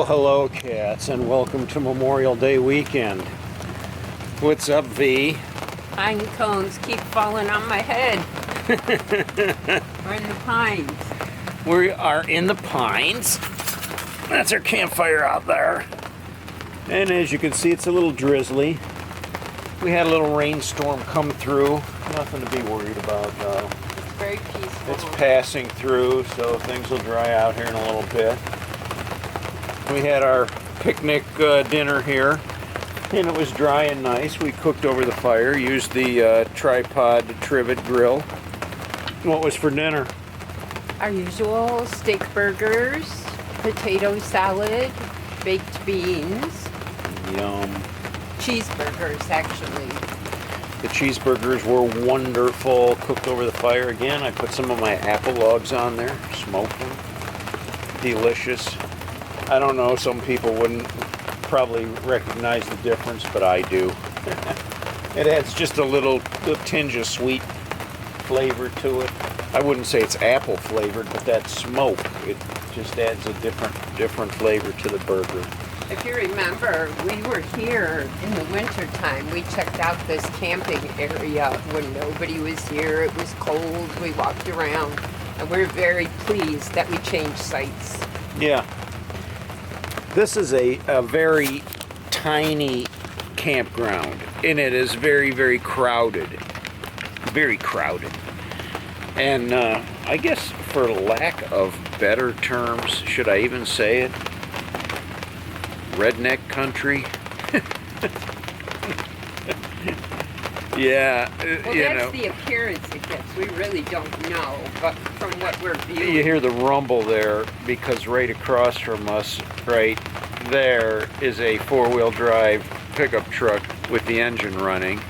Well, hello cats, and welcome to Memorial Day weekend. What's up, V? Pine cones keep falling on my head. We're in the pines. We are in the pines. That's our campfire out there. And as you can see, it's a little drizzly. We had a little rainstorm come through. Nothing to be worried about, though. It's very peaceful. It's passing through, so things will dry out here in a little bit. We had our picnic dinner here, and it was dry and nice. We cooked over the fire, used the tripod trivet grill. What was for dinner? Our usual steak burgers, potato salad, baked beans, Yum. cheeseburgers actually. The cheeseburgers were wonderful, cooked over the fire. Again, I put some of my apple logs on there, smoked them. Delicious. I don't know, some people wouldn't probably recognize the difference, but I do. It adds just a little tinge of sweet flavor to it. I wouldn't say it's apple flavored, but that smoke, it just adds a different flavor to the burger. If you remember, we were here in the winter time. We checked out this camping area when nobody was here. It was cold. We walked around, and we're very pleased that we changed sites. Yeah. This is a very tiny campground, and it is very, very crowded. Very crowded. And I guess for lack of better terms, should I even say it? Redneck country? Yeah, well, that's the appearance it gets. We really don't know, but from what we're viewing. You hear the rumble there because right across from us, right there, is a four-wheel drive pickup truck with the engine running,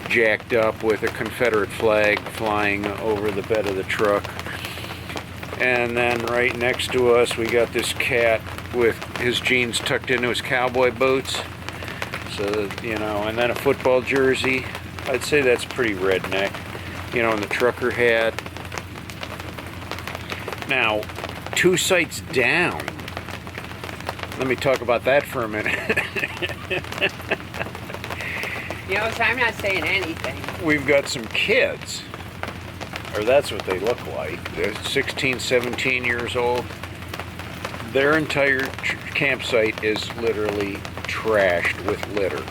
jacked up with a Confederate flag flying over the bed of the truck. And then right next to us, we got this cat with his jeans tucked into his cowboy boots. So, you know, and then a football jersey. I'd say that's pretty redneck. You know, and the trucker hat. Now, 2 sites down. Let me talk about that for a minute. You know, so I'm not saying anything. We've got some kids, or that's what they look like. They're 16, 17 years old. Their entire campsite is literally trashed with litter.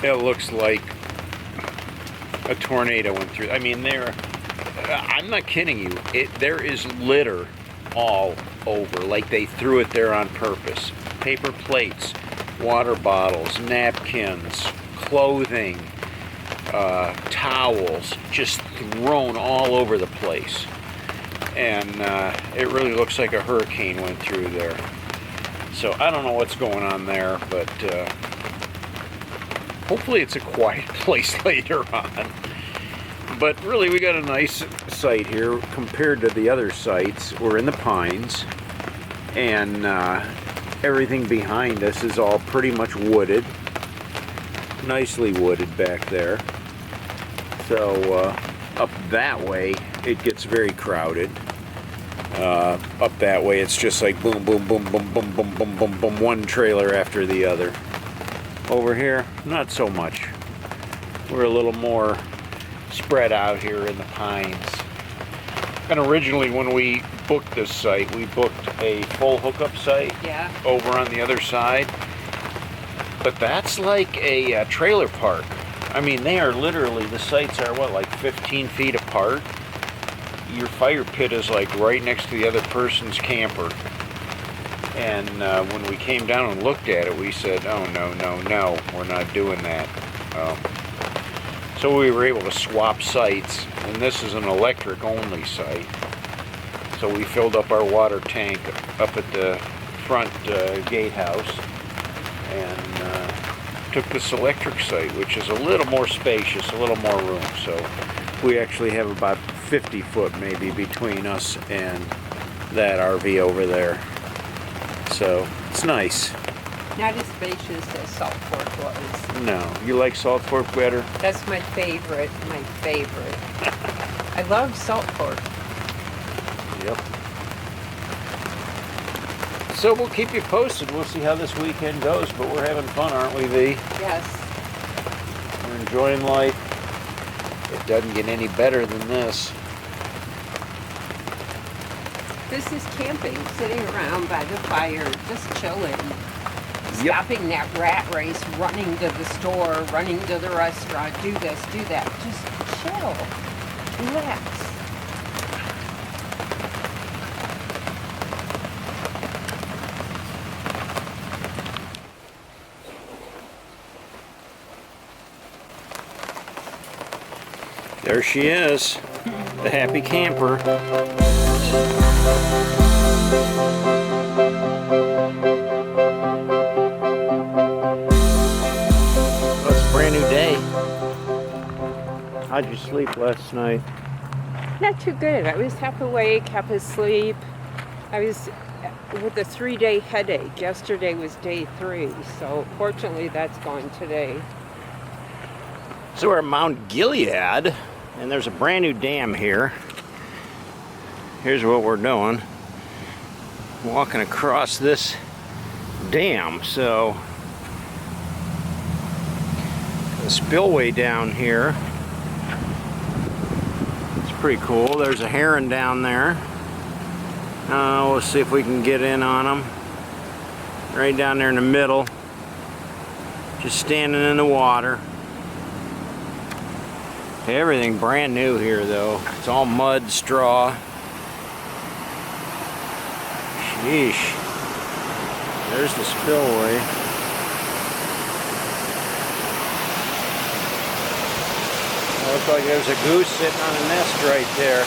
It looks like a tornado went through. I mean, I'm not kidding you. There is litter all over, like they threw it there on purpose. Paper plates, water bottles, napkins, clothing, towels, just thrown all over the place. And it really looks like a hurricane went through there. So I don't know what's going on there, but hopefully it's a quiet place later on. But really, we got a nice site here compared to the other sites. We're in the pines, and everything behind us is all pretty much wooded. Nicely wooded back there. So up that way, it gets very crowded. Up that way, it's just like boom, boom, boom, boom, boom, boom, boom, boom, boom, one trailer after the other. Over here, not so much. We're a little more spread out here in the pines. And originally, when we booked this site, we booked a full hookup site over on the other side. But that's like a trailer park. I mean, they are literally, the sites are what, like 15 feet apart? Your fire pit is like right next to the other person's camper. And when we came down and looked at it, we said, oh, no, no, no, we're not doing that. So we were able to swap sites, and this is an electric-only site. So we filled up our water tank up at the front gatehouse and took this electric site, which is a little more spacious, a little more room. So we actually have about 50 foot maybe between us and that RV over there. So it's nice. Not as spacious as Salt Fork was. No. You like Salt Fork better? That's my favorite, my favorite. I love Salt Fork. Yep. So we'll keep you posted. We'll see how this weekend goes, but we're having fun, aren't we, Vee? Yes. We're enjoying life. It doesn't get any better than this. This is camping, sitting around by the fire, just chilling. Stopping that rat race, running to the store, running to the restaurant, do this, do that. Just chill. Relax. There she is, the happy camper. Well, it's a brand new day. How'd you sleep last night? Not too good. I was half awake, half asleep. I was with a 3-day headache. Yesterday was day 3, so fortunately that's gone today. So we're at Mount Gilead, and there's a brand new dam here. Here's what we're doing. Walking across this dam. So the spillway down here. It's pretty cool. There's a heron down there. We'll see if we can get in on them. Right down there in the middle. Just standing in the water. Everything brand new here though. It's all mud, straw. Sheesh. There's the spillway. Looks like there's a goose sitting on a nest right there.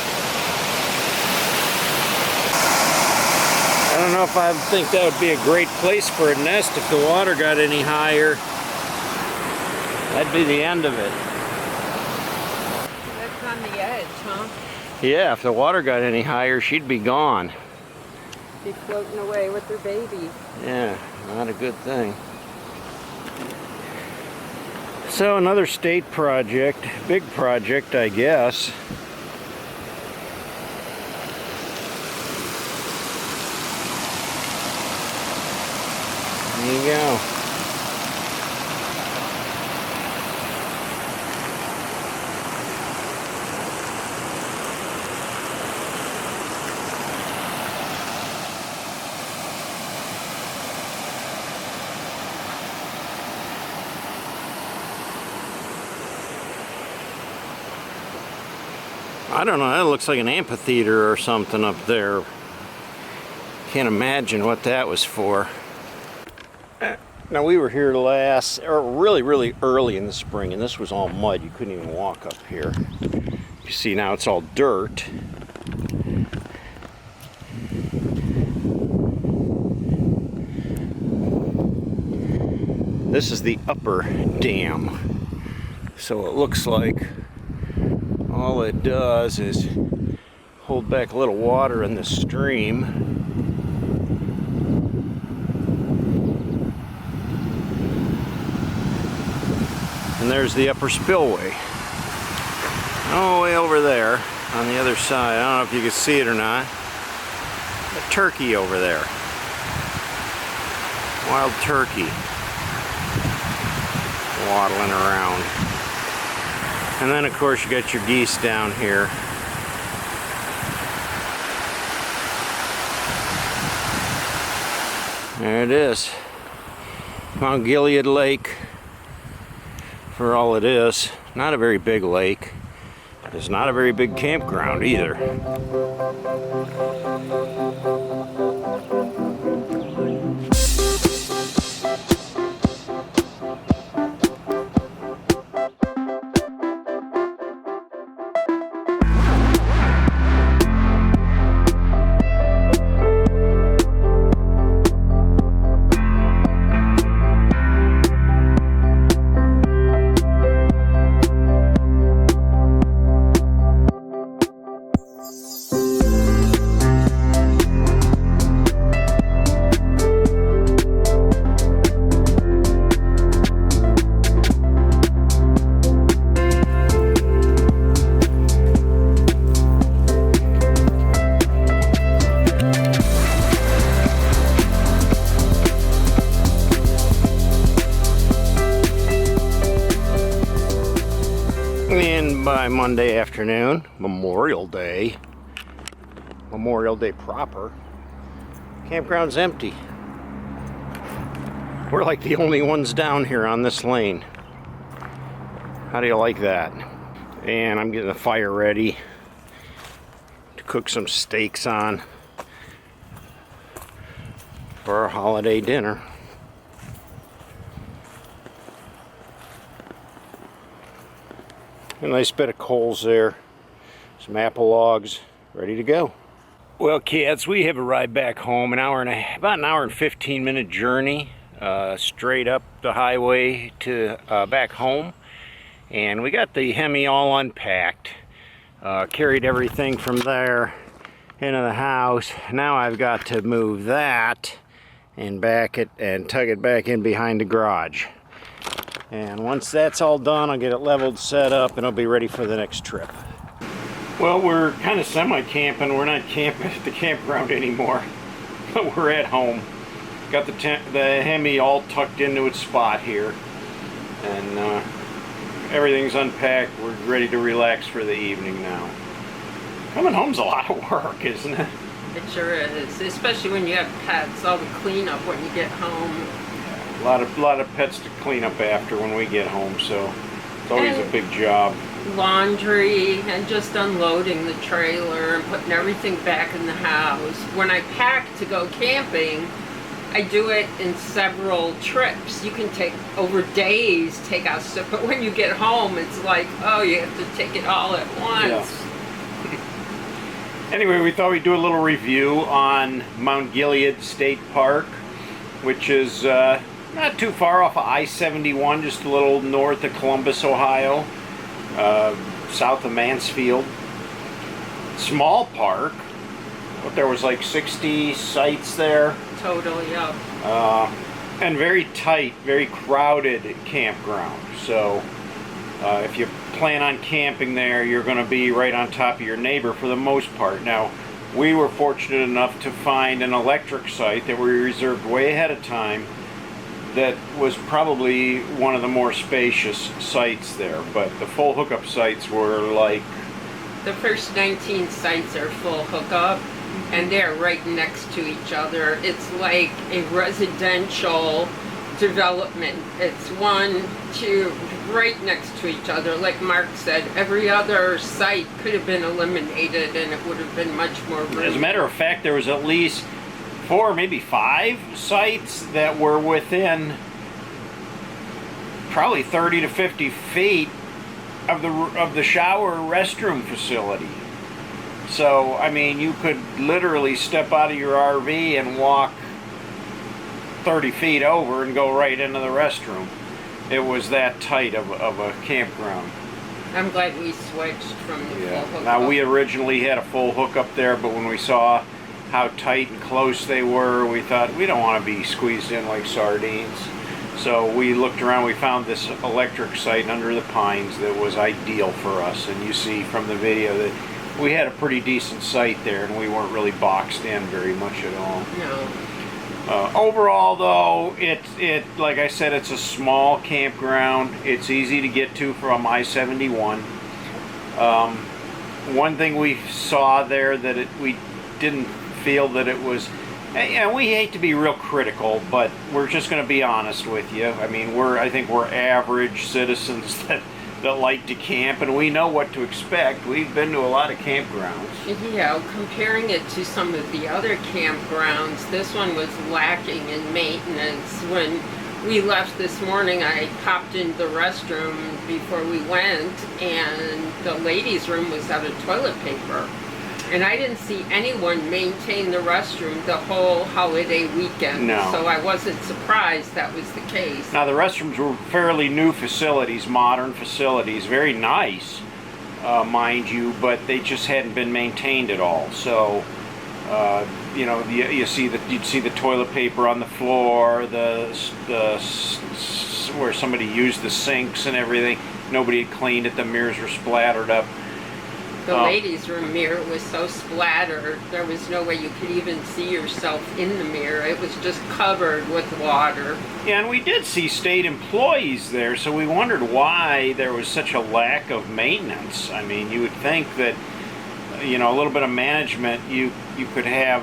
I don't know if I think that would be a great place for a nest if the water got any higher. That'd be the end of it. That's on the edge, huh? Yeah, if the water got any higher, she'd be gone. Be floating away with her baby. Yeah, not a good thing. So another state project, big project, I guess. There you go. I don't know, that looks like an amphitheater or something up there. Can't imagine what that was for. Now we were here really early in the spring, and this was all mud. You couldn't even walk up here. You see now it's all dirt. This is the upper dam. So it looks like all it does is hold back a little water in the stream. And there's the upper spillway. All the way over there on the other side. I don't know if you can see it or not. A turkey over there. Wild turkey. Waddling around. And then of course you got your geese down here. There it is. Mount Gilead Lake. For all it is. Not a very big lake. It's not a very big campground either. Stopping by Monday afternoon, Memorial Day proper. Campground's empty. We're like the only ones down here on this lane. How do you like that? And I'm getting the fire ready to cook some steaks on for our holiday dinner. A nice bit of coals there, some apple logs, ready to go. Well, kids, we have arrived back home. About an hour and 15-minute journey straight up the highway to back home, and we got the Hemi all unpacked. Carried everything from there into the house. Now I've got to move that and back it and tug it back in behind the garage. And once that's all done, I'll get it leveled, set up, and it'll be ready for the next trip. Well, we're kind of semi-camping. We're not camping at the campground anymore, but we're at home. Got the Hemi all tucked into its spot here, and everything's unpacked. We're ready to relax for the evening now. Coming home's a lot of work, isn't it? It sure is, especially when you have pets. All the cleanup when you get home. A lot of pets to clean up after when we get home, so it's always a big job. Laundry and just unloading the trailer and putting everything back in the house. When I pack to go camping, I do it in several trips. You can take over days, take out stuff, but when you get home, it's like, oh, you have to take it all at once. Yeah. Anyway, we thought we'd do a little review on Mount Gilead State Park, which is not too far off of I-71, just a little north of Columbus, Ohio, south of Mansfield. Small park, but there was like 60 sites there. Totally, yeah. And very tight, very crowded campground. So if you plan on camping there, you're going to be right on top of your neighbor for the most part. Now, we were fortunate enough to find an electric site that we reserved way ahead of time that was probably one of the more spacious sites there, but the full hookup sites were like... The first 19 sites are full hookup, and they're right next to each other. It's like a residential development. It's 1, 2, right next to each other. Like Mark said, every other site could have been eliminated and it would have been much more room. As a matter of fact, there was at least 4, maybe 5 sites that were within probably 30 to 50 feet of the shower restroom facility. So, I mean, you could literally step out of your RV and walk 30 feet over and go right into the restroom. It was that tight of a campground. I'm glad we switched from the full hookup. Now, we originally had a full hookup there, but when we saw how tight and close they were, we thought we don't want to be squeezed in like sardines. So we looked around, we found this electric site under the pines that was ideal for us, and you see from the video that we had a pretty decent site there and we weren't really boxed in very much at all. No. Overall though, it like I said, it's a small campground. It's easy to get to from I-71. One thing we saw there that we didn't feel that it was, and we hate to be real critical, but we're just going to be honest with you. I mean, I think we're average citizens that like to camp, and we know what to expect. We've been to a lot of campgrounds. Yeah, comparing it to some of the other campgrounds, this one was lacking in maintenance. When we left this morning, I popped into the restroom before we went, and the ladies' room was out of toilet paper. And I didn't see anyone maintain the restroom the whole holiday weekend. No. So I wasn't surprised that was the case. Now the restrooms were fairly new facilities, modern facilities, very nice, mind you, but they just hadn't been maintained at all. So, you know, you'd see the toilet paper on the floor, where somebody used the sinks and everything. Nobody had cleaned it. The mirrors were splattered up. The ladies' room mirror was so splattered, there was no way you could even see yourself in the mirror. It was just covered with water. Yeah, and we did see state employees there, so we wondered why there was such a lack of maintenance. I mean, you would think that, you know, a little bit of management, you could have,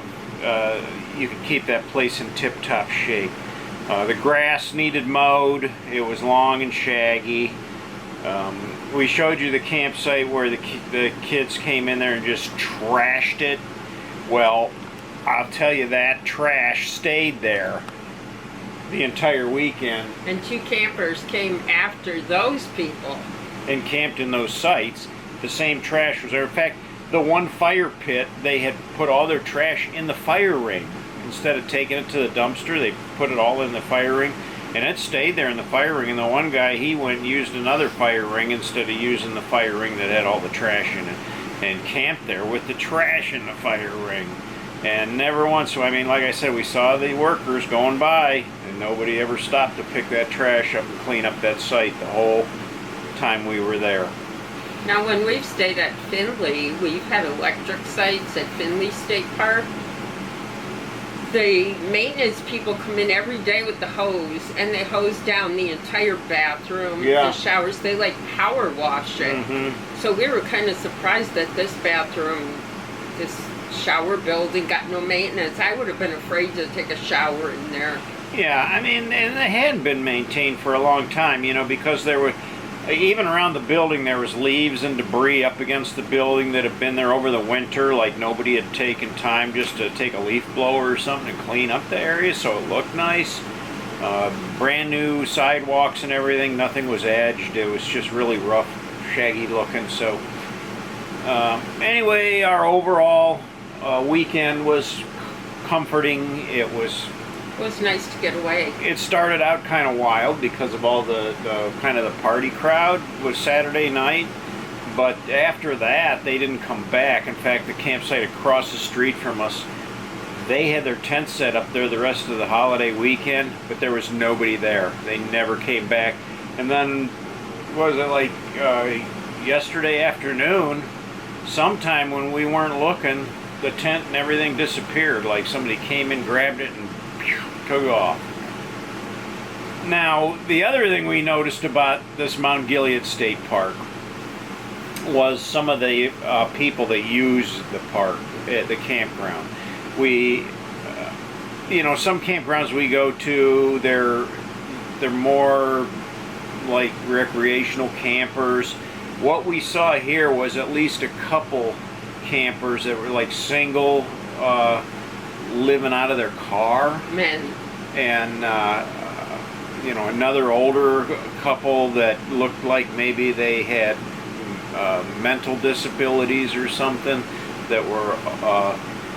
you could keep that place in tip-top shape. The grass needed mowed. It was long and shaggy. We showed you the campsite where the kids came in there and just trashed it. Well, I'll tell you, that trash stayed there the entire weekend. And 2 campers came after those people. And camped in those sites. The same trash was there. In fact, the one fire pit, they had put all their trash in the fire ring. Instead of taking it to the dumpster, they put it all in the fire ring. And it stayed there in the fire ring, and the one guy, he went and used another fire ring instead of using the fire ring that had all the trash in it, and camped there with the trash in the fire ring. And never once, I mean, like I said, we saw the workers going by, and nobody ever stopped to pick that trash up and clean up that site the whole time we were there. Now, when we've stayed at Findlay, we've had electric sites at Findlay State Park. The maintenance people come in every day with the hose, and they hose down the entire bathroom, the showers. They like power wash it. So we were kind of surprised that this bathroom, this shower building, got no maintenance. I would have been afraid to take a shower in there. Yeah, I mean, and they hadn't been maintained for a long time, you know, because there were, even around the building, there was leaves and debris up against the building that had been there over the winter, like nobody had taken time just to take a leaf blower or something and clean up the area so it looked nice. Brand new sidewalks and everything, nothing was edged. It was just really rough, shaggy looking. So anyway, our overall weekend was comforting. It was nice to get away. It started out kind of wild because of all the kind of the party crowd was Saturday night, but after that they didn't come back. In fact, the campsite across the street from us, they had their tent set up there the rest of the holiday weekend, but there was nobody there. They never came back. And then, what was it, like yesterday afternoon, sometime when we weren't looking, the tent and everything disappeared. Like somebody came in, grabbed it, and took off. Now, the other thing we noticed about this Mount Gilead State Park was some of the people that use the park, the campground. We, you know, some campgrounds we go to, they're more like recreational campers. What we saw here was at least a couple campers that were like single, living out of their car. Men. And, you know, another older couple that looked like maybe they had mental disabilities or something that were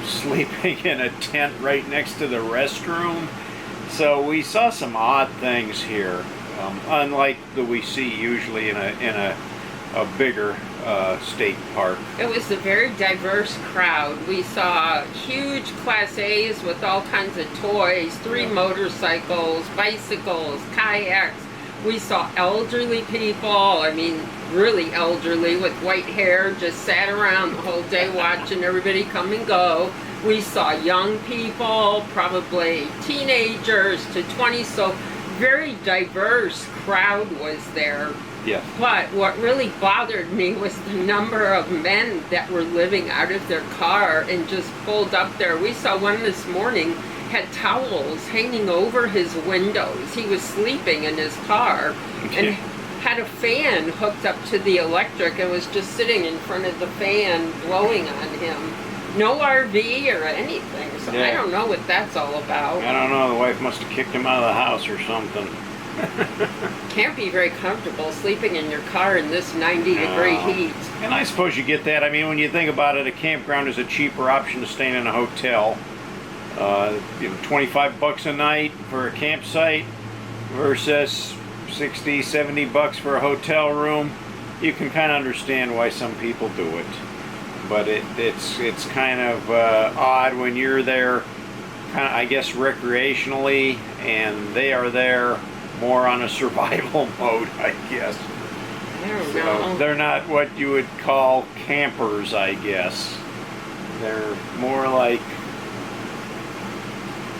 sleeping in a tent right next to the restroom. So we saw some odd things here, unlike that we see usually in a bigger state park. It was a very diverse crowd. We saw huge Class A's with all kinds of toys, 3 motorcycles, bicycles, kayaks. We saw elderly people, I mean really elderly, with white hair, just sat around the whole day watching everybody come and go. We saw young people, probably teenagers to 20, so very diverse crowd was there. Yeah. But what really bothered me was the number of men that were living out of their car and just pulled up there. We saw one this morning had towels hanging over his windows. He was sleeping in his car and had a fan hooked up to the electric and was just sitting in front of the fan blowing on him. No RV or anything, so I don't know what that's all about. I don't know, the wife must have kicked him out of the house or something. Can't be very comfortable sleeping in your car in this 90-degree heat. And I suppose you get that. I mean, when you think about it, a campground is a cheaper option to staying in a hotel. You know, $25 a night for a campsite versus $60, $70 for a hotel room. You can kind of understand why some people do it. But it's kind of odd when you're there, kind of, I guess, recreationally, and they are there more on a survival mode, I guess. I don't So know. they're not what you would call campers, I guess. They're more like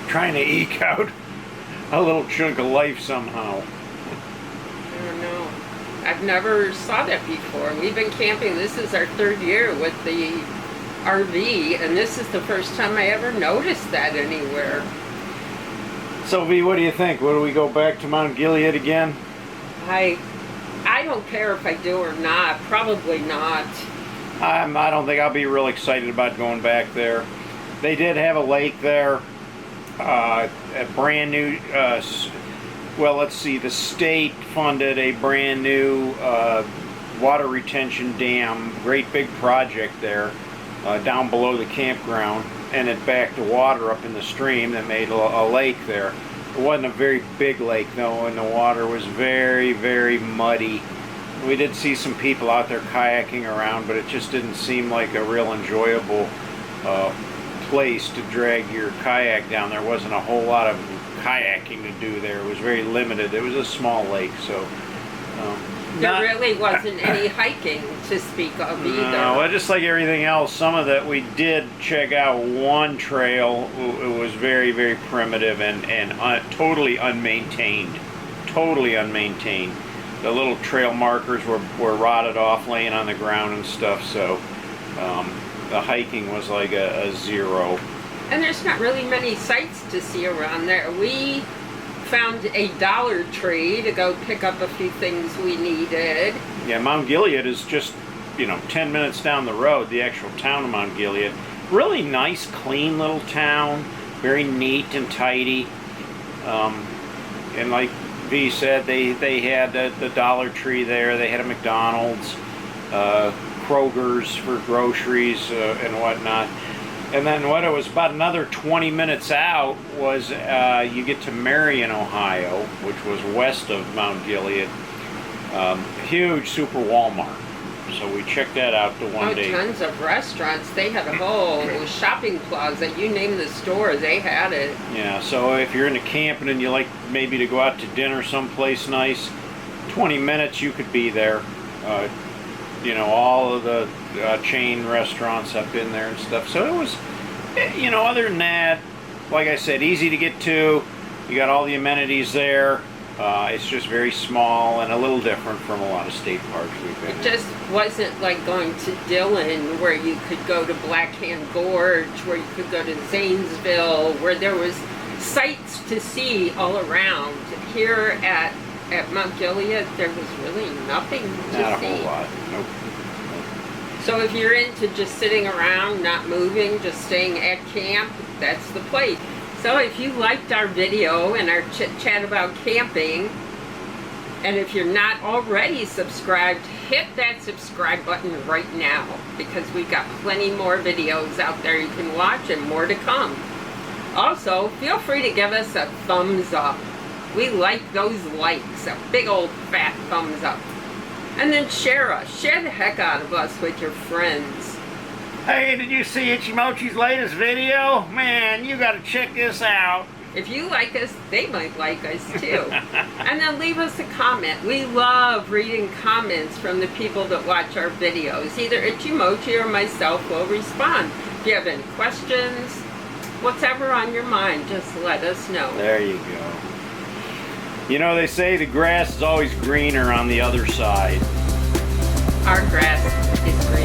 trying to eke out a little chunk of life somehow. I don't know. I've never saw that before. We've been camping. This is our 3rd year with the RV, and this is the first time I ever noticed that anywhere. So V, what do you think? Would we go back to Mount Gilead again? I don't care if I do or not. Probably not. I don't think I'll be real excited about going back there. They did have a lake there, a brand new, well, let's see, the state funded a brand new water retention dam, great big project there down below the campground, and it backed the water up in the stream that made a lake there. It wasn't a very big lake though, and the water was very, very muddy. We did see some people out there kayaking around, but it just didn't seem like a real enjoyable place to drag your kayak down. There wasn't a whole lot of kayaking to do there. It was very limited. It was a small lake, so There really wasn't any hiking to speak of either. no, well, just like everything else, some of that we did check out one trail. It was very, very primitive and totally unmaintained. Totally unmaintained. The little trail markers were rotted off, laying on the ground and stuff, so the hiking was like a zero. And there's not really many sights to see around there. We found a Dollar Tree to go pick up a few things we needed. Yeah, Mount Gilead is just, 10 minutes down the road, the actual town of Mount Gilead. Really nice, clean little town, very neat and tidy. And like V said, they had the Dollar Tree there, they had a McDonald's, Kroger's for groceries and whatnot. And then what it was about another 20 minutes out was you get to Marion, Ohio, which was west of Mount Gilead. Huge super Walmart. So we checked that out the one day. Tons of restaurants. They had a whole shopping plaza. You name the store, they had it. Yeah, so if you're into camping and you like maybe to go out to dinner someplace nice, 20 minutes you could be there. All of the chain restaurants up in there and stuff. So it was, other than that, like I said, easy to get to. You got all the amenities there. It's just very small and a little different from a lot of state parks we've been in. It just wasn't like going to Dillon, where you could go to Black Hand Gorge, where you could go to Zanesville, where there was sights to see all around. Here at Mount Gilead, there was really nothing to see. Not a whole lot. Nope. So if you're into just sitting around, not moving, just staying at camp, that's the place. So if you liked our video and our chit-chat about camping, and if you're not already subscribed, hit that subscribe button right now, because we've got plenty more videos out there you can watch and more to come. Also, feel free to give us a thumbs up. We like those likes, a big old fat thumbs up. And then share us. Share the heck out of us with your friends. Hey, did you see Itchymoche's latest video? Man, you gotta check this out. If you like us, they might like us too. And then leave us a comment. We love reading comments from the people that watch our videos. Either Itchymoche or myself will respond. If you have any questions, whatever on your mind, just let us know. There you go. They say the grass is always greener on the other side. Our grass is green.